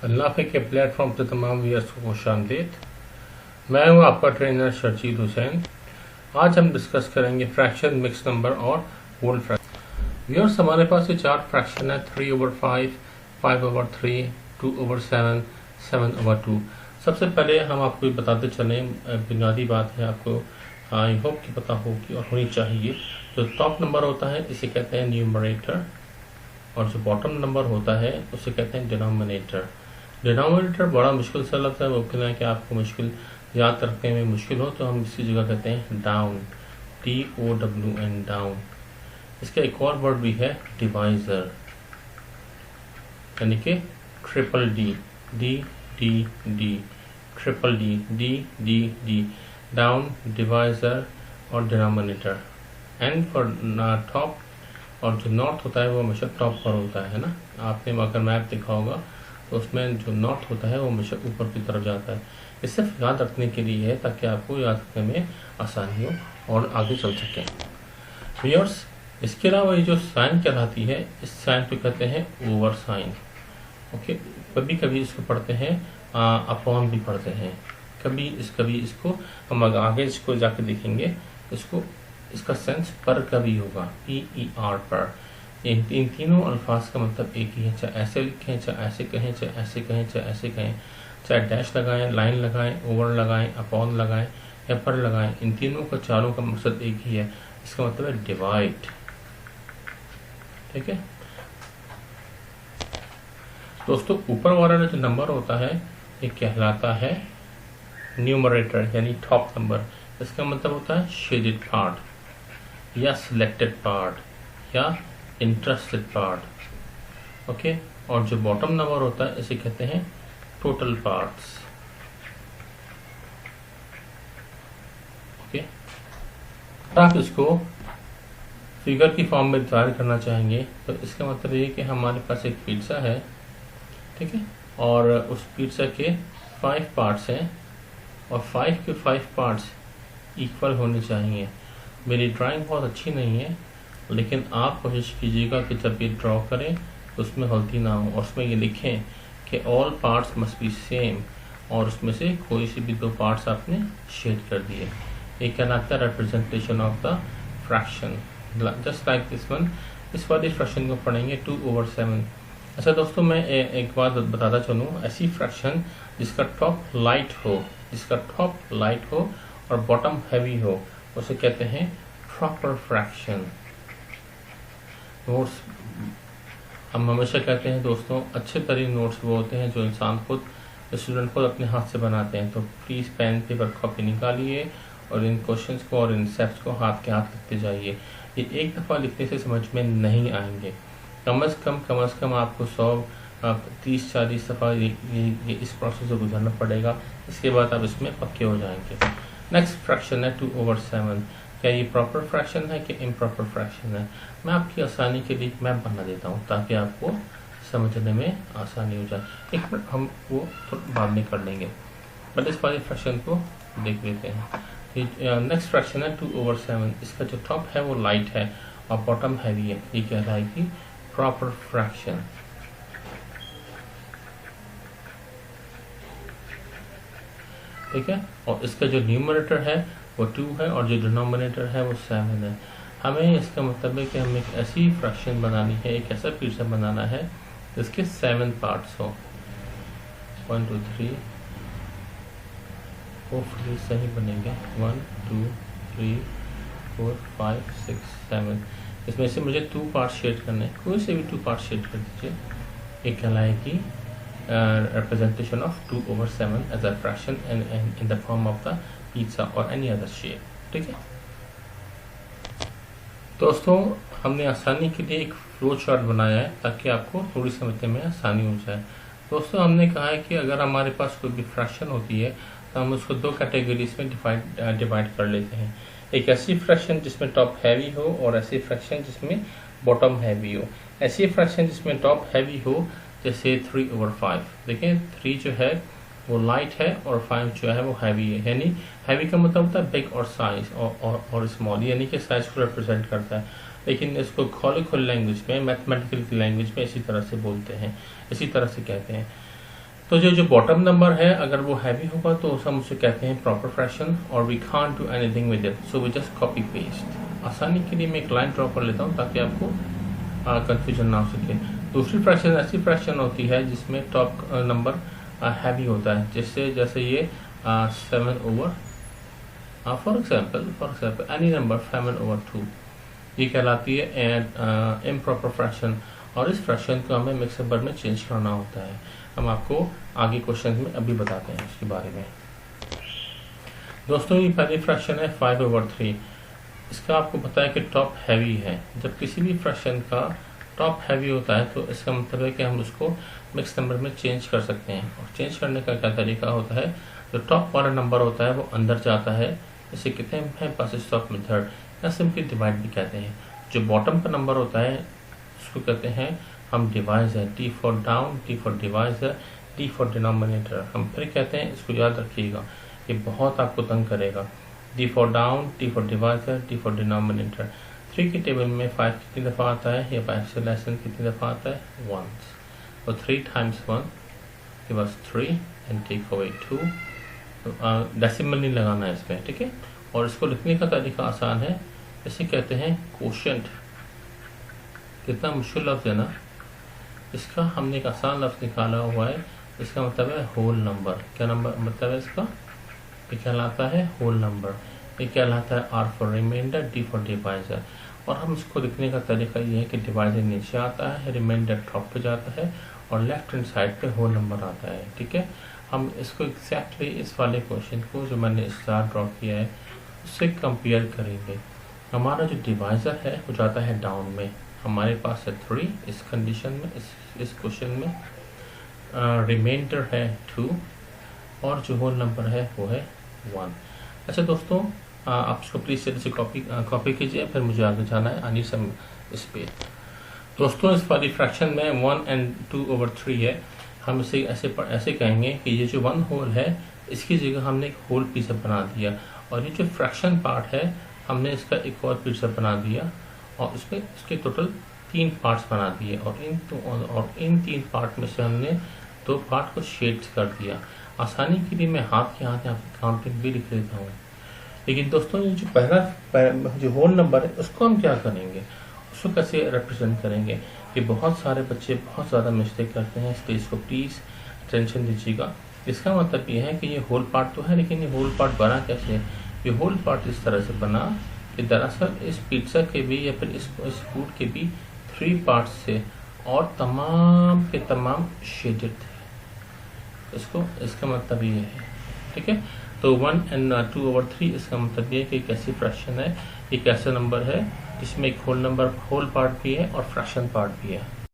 अल्लाफे के प्लेटफॉर्म पे तमाम व्यूअर्स को खुशामदीद। मैं हूं आपका ट्रेनर शर्जीद हुसैन। आज हम डिस्कस करेंगे फ्रैक्शन, मिक्स नंबर और होल फ्रैक्शन। व्यूअर्स, हमारे पास ये चार फ्रैक्शन है: 3/5, 5/3, 2/7, 7/2। सबसे पहले हम आपको बताते चलें, बुनियादी बात है, आपको आई होप कि पता होगी और होनी चाहिए। जो टॉप नंबर होता है इसे कहते हैं न्यूमरेटर, और जो बॉटम नंबर होता है उसे कहते हैं डिनोमिनेटर। डिनोमिनेटर बड़ा मुश्किल सा लगता है, मुमकिन है कि आपको मुश्किल याद रखने में मुश्किल हो, तो हम इसकी जगह कहते हैं डाउन, DOWN, डाउन। इसका एक और वर्ड भी है डिवाइजर, यानी कि triple D, D triple D, down, divisor और डिनोमिनेटर। एंड फॉर टॉप, और जो नॉर्थ होता है वो हमेशा टॉप पर होता है ना। आपने अगर मैप देखा होगा तो उसमें जो नॉर्थ होता है वो हमेशा ऊपर की तरफ जाता है। इस सिर्फ याद रखने के लिए है ताकि आपको याद रखने में आसानी हो और आगे चल सकें। व्यूअर्स, इसके अलावा ये जो साइन कहलाती है, इस साइन को कहते हैं ओवर साइन। ओके, कभी कभी इसको पढ़ते हैं अपॉन भी पढ़ते हैं, कभी इसको हम आगे इसको जाके देखेंगे, इसका सेंस पर का भी होगा, PER पर। इन तीनों अल्फाज का मतलब एक ही है, चाहे ऐसे लिखें, चाहे ऐसे कहें, चाहे ऐसे कहें, चाहे ऐसे कहें, चाहे डैश लगाएं, लाइन लगाएं, ओवर लगाएं, अपॉन लगाएं या पर लगाएं, इन तीनों का चारों का मकसद एक ही है। इसका मतलब है डिवाइड। ठीक है दोस्तों, ऊपर वाला जो नंबर होता है ये कहलाता है न्यूमरेटर, यानी टॉप नंबर। इसका मतलब होता है शेडेड पार्ट या सिलेक्टेड पार्ट या इंटरेस्टेड पार्ट। ओके, और जो बॉटम नंबर होता है इसे कहते हैं टोटल पार्ट्स। ओके, आप इसको फिगर की फॉर्म में ड्राइव करना चाहेंगे तो इसका मतलब ये कि हमारे पास एक पिज्जा है, ठीक है, और उस पिज्जा के 5 पार्ट्स हैं और 5 के 5 पार्ट्स इक्वल होने चाहिए। मेरी ड्राइंग बहुत अच्छी नहीं है, लेकिन आप कोशिश कीजिएगा कि जब ये ड्रॉ करें तो उसमें गलती ना हो, और उसमें ये लिखें कि all parts must be same, और उसमें से कोई से भी 2 पार्ट्स आपने शेड कर दिए। ये कहलाता है representation of the fraction, just like this one. इस वाले फ्रैक्शन को पढ़ेंगे 2/7। अच्छा दोस्तों, मैं एक बात बताता चलूँ, ऐसी फ्रैक्शन जिसका टॉप लाइट हो और बॉटम हैवी हो उसे कहते हैं प्रॉपर फ्रैक्शन। नोट्स हम हमेशा कहते हैं दोस्तों, अच्छे तरीन नोट्स वो होते हैं जो इंसान खुद, स्टूडेंट खुद अपने हाथ से बनाते हैं। तो प्लीज़ पेन पेपर कॉपी निकालिए और इन क्वेश्चंस को और इन स्टेप्स को हाथ के हाथ लिखते जाइए। ये एक दफ़ा लिखने से समझ में नहीं आएंगे, कम अज़ कम आपको 100-30-40 दफ़ा ये इस प्रोसेस से गुजरना पड़ेगा। इसके बाद आप इसमें पक्के हो जाएंगे। नेक्स्ट फ्रैक्शन है 2/7। क्या ये प्रॉपर फ्रैक्शन है कि इम्प्रॉपर फ्रैक्शन है? मैं आपकी आसानी के लिए मैप बना देता हूँ ताकि आपको समझने में आसानी हो जाए। एक मिनट, हम वो थोड़ा बाद में कर लेंगे, बट इस वाले फ्रैक्शन को देख लेते हैं। नेक्स्ट फ्रैक्शन है 2/7। इसका जो टॉप है वो लाइट है और बॉटम हैवी है, ये कहलाएगी प्रॉपर फ्रैक्शन। ठीक है, और इसका जो न्यूमरेटर है वो 2 है और जो डिनोमिनेटर है वो 7 है। हमें इसका मतलब है कि हमें एक ऐसी फ्रैक्शन बनानी है, एक ऐसा पिज्जा बनाना है जिसके 7 पार्ट्स हो। 1 2 3, होपफुली सही बनेंगे। 1 2 3 4 5 6 7। इसमें से मुझे 2 पार्ट शेड करने हैं, कोई से भी 2 पार्ट शेड कर दीजिए। ये कहलाएगी representation of 2/7 as a fraction and in the form of the pizza or any other shape। ठीक है दोस्तों, हमने आसानी के लिए एक फ्लो चार्ट बनाया है ताकि आपको थोड़ी समझने में आसानी हो जाए। दोस्तों, हमने कहा है कि अगर हमारे पास कोई भी फ्रैक्शन होती है तो हम उसको 2 कैटेगरीज में डिवाइड कर लेते हैं। एक ऐसी फ्रैक्शन जिसमें टॉप हैवी हो और ऐसी फ्रैक्शन जिसमें बॉटम हैवी हो। ऐसी फ्रैक्शन जिसमें टॉप हैवी हो जैसे 3/5। देखें, 3 जो है वो लाइट है और 5 जो है वो हैवी है। यानी हैवी का मतलब होता है बिग और साइज और स्मॉल, यानी कि साइज को रिप्रेजेंट करता है। लेकिन इसको खोल लैंग्वेज में, मैथमेटिकल की लैंग्वेज में इसी तरह से बोलते हैं, इसी तरह से कहते हैं। तो जो बॉटम नंबर है अगर वो हैवी होगा तो हम उसे कहते हैं प्रॉपर फ्रैक्शन और we can't do anything with it, so we just copy paste. आसानी के लिए मैं एक लाइन ड्रॉ कर लेता हूँ ताकि आपको कंफ्यूजन ना हो सके। दूसरी फ्रैक्शन ऐसी फ्रैक्शन होती है जिसमें टॉप नंबर हैवी होता है, जैसे ये 7/, फॉर एग्जाम्पल एनी नंबर 7/2, ये कहलाती है इम्प्रॉपर फ्रैक्शन, और इस फ्रैक्शन को हमें मिक्स नंबर में चेंज करना होता है। हम आपको आगे क्वेश्चन में अभी बताते हैं इसके बारे में। दोस्तों ये पहली फ्रैक्शन है 5/3। इसका आपको पता है कि टॉप हैवी है। जब किसी भी फ्रैक्शन का टॉप हैवी होता है तो इसका मतलब है कि हम उसको मिक्स नंबर में चेंज कर सकते हैं। और चेंज करने का क्या तरीका होता है, जो टॉप वाला नंबर होता है वो अंदर जाता है, इसे कहते हैं पासिस ऑफ मेथड या सिंपली डिवाइड भी कहते हैं। जो बॉटम का नंबर होता है उसको कहते हैं हम divisor, D for down, D for divisor, D for denominator. हम फिर कहते हैं, इसको याद रखिएगा, ये बहुत आपको तंग करेगा। D for down, D for divisor, D for denominator. 3 की टेबल में 5 कितनी दफ़ा आता है, या 5 से लेस कितनी दफ़ा आता है, once। तो 3 times 1 give us 3 and take away 2। Decimal नहीं लगाना है इसमें, ठीक है। और इसको लिखने का तरीका आसान है, इसे कहते हैं कोशेंट। कितना मुश्किल लफ्ज़ है ना। इसका हमने एक आसान लफ्ज़ निकाला हुआ है, इसका मतलब है होल नंबर। क्या नंबर मतलब है इसका, ये कहलाता है होल नंबर। ये कहलाता है R for remainder, D for divisor. और हम इसको लिखने का तरीका ये है कि डिवाइजर नीचे आता है, रिमाइंडर टॉप पे जाता है और लेफ्ट हैंड साइड पे होल नंबर आता है, ठीक है। हम इसको एग्जैक्टली इस वाले क्वेश्चन को जो मैंने स्टार ड्रॉ किया है उससे कंपेयर करेंगे। हमारा जो डिवाइजर है वो जाता है डाउन में, हमारे पास है 3 इस कंडीशन में, इस क्वेश्चन में। रिमाइंडर है 2 और जो होल नंबर है वो है 1। अच्छा दोस्तों, आप इसको प्लीज़ से कॉपी कीजिए, फिर मुझे आगे जाना है। आनी सम इस पे दोस्तों, इस वाली फ्रैक्शन में 1 and 2/3 है। हम इसे ऐसे कहेंगे कि ये जो 1 होल है इसकी जगह हमने एक होल पीस बना दिया, और ये जो फ्रैक्शन पार्ट है हमने इसका एक और पीस बना दिया, और उसमें इसके टोटल 3 पार्ट्स बना दिए, और इन 3 पार्ट में से हमने 2 पार्ट को शेड्स कर दिया। आसानी के लिए मैं हाथ के हाथ यहाँ पे काउंटिंग भी लिख लेता हूँ। लेकिन दोस्तों ये जो पहला जो होल नंबर है उसको हम क्या करेंगे, उसको कैसे रिप्रेजेंट करेंगे। ये बहुत सारे बच्चे बहुत ज़्यादा मिस्टेक करते हैं, इसलिए इसको प्लीज़ अटेंशन दीजिएगा। इसका मतलब ये है कि ये होल पार्ट तो है, लेकिन ये होल पार्ट बना कैसे। ये होल पार्ट इस तरह से बना कि दरअसल इस पिज्ज़ा के भी या फिर इस फूड के भी 3 पार्ट्स थे और तमाम के तमाम शेडेड थे। इसका मतलब ये है, ठीक है। तो 1 and 2/3 इसका मतलब ये है कि कैसी फ्रैक्शन है, ये कैसा नंबर है जिसमें एक होल पार्ट भी है और फ्रैक्शन पार्ट भी है।